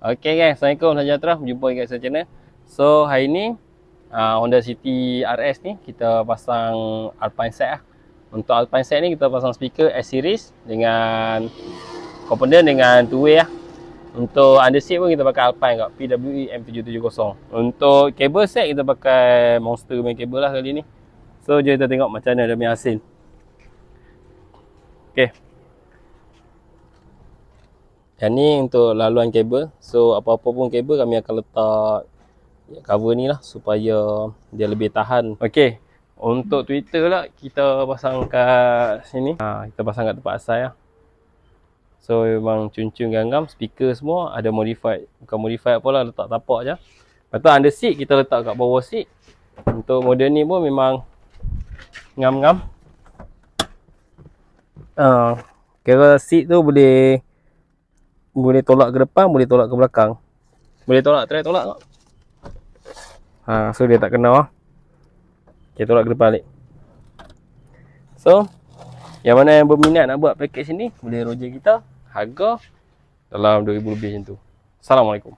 Okay guys, Assalamualaikum, salam sejahtera. Berjumpa lagi kat saya channel. So hari ni Honda City RS ni kita pasang Alpine set lah. Untuk Alpine set ni kita pasang speaker S series dengan komponen dengan two way lah. Untuk underseat pun kita pakai Alpine kat PWE M770. Untuk kabel set kita pakai Monster main kabel lah kali ni. So jom kita tengok macam mana dia punya hasil. Okay, yang ni untuk laluan kabel. So apa-apa pun kabel kami akan letak cover ni lah supaya dia lebih tahan. Okey, untuk Twitter lah kita pasang kat sini. Kita pasang kat tempat asal lah. So memang cun-cun ganggam. Speaker semua ada modified. Bukan modified apa lah, letak tapak je. Lepas tu under seat kita letak kat bawah seat. Untuk model ni pun memang ngam-ngam. Kira seat tu boleh tolak ke depan, boleh tolak ke belakang. Boleh tolak, try tolak tak? So dia tak kena lah. Okay, tolak ke depan balik. So yang mana yang berminat nak buat package ni, boleh roger kita. Harga dalam 2000 lebih macam tu. Assalamualaikum.